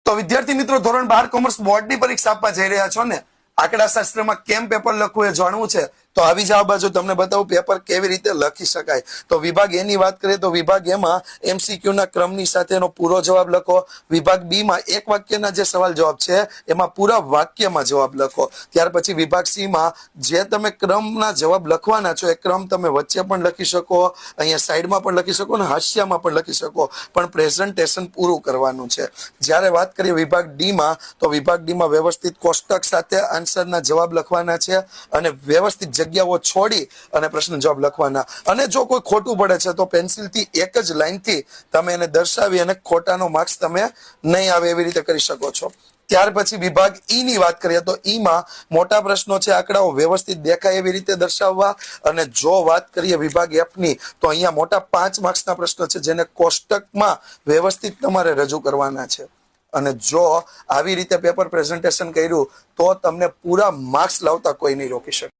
તો વિદ્યાર્થી મિત્રો ધોરણ 12 કોમર્સ બોર્ડની પરીક્ષા આપવા જઈ રહ્યા છો ને, આંકડાશાસ્ત્રમાં કેમ પેપર લખવું એ જાણવું છે તો આવી જાવ બાજુ તમને બતાવું પેપર કેવી રીતે લખી શકાય। તો વિભાગ એ ની વાત કરીએ તો વિભાગ એ માં એમસીક્યુ ના ક્રમની સાથેનો પૂરો જવાબ લખો। વિભાગ બી માં એક વાક્યના જે સવાલ જવાબ છે એમાં પૂરા વાક્યમાં જવાબ લખો। ત્યાર પછી વિભાગ સી માં જે તમે ક્રમના જવાબ લખવાના છો એ ક્રમ તમે વચ્ચે પણ લખી શકો, અહીંયા સાઈડમાં પણ લખી શકો અને હાસ્યમાં પણ લખી શકો, પણ પ્રેઝન્ટેશન પૂરું કરવાનું છે। જ્યારે વાત કરીએ વિભાગ ડી માં તો વિભાગ ડી માં વ્યવસ્થિત કોષ્ટક સાથે આન્સરના જવાબ લખવાના છે અને વ્યવસ્થિત જગ્યાઓ છોડી અને પ્રશ્ન જવાબ લખવાના। અને જો કોઈ ખોટું પડે છે તો પેન્સિલથી એક જ લાઈનથી તમે એને દર્શાવી અને ખોટાનો માર્ક્સ તમે નહીં આવે એવી રીતે કરી શકો છો। ત્યાર પછી વિભાગ ઈ ની વાત કરીએ તો ઈ માં મોટા પ્રશ્નો છે, આંકડાઓ વ્યવસ્થિત દેખાય એવી રીતે દર્શાવવા। અને જો વાત કરીએ વિભાગ એફ ની તો અહીંયા મોટા 5 માર્ક્સના પ્રશ્નો છે જેને કોષ્ટકમાં વ્યવસ્થિત તમારે રજૂ કરવાના છે। અને જો આવી રીતે પેપર પ્રેઝન્ટેશન કર્યું તો તમને પૂરા માર્ક્સ લાવતા કોઈ નહીં રોકી શકે।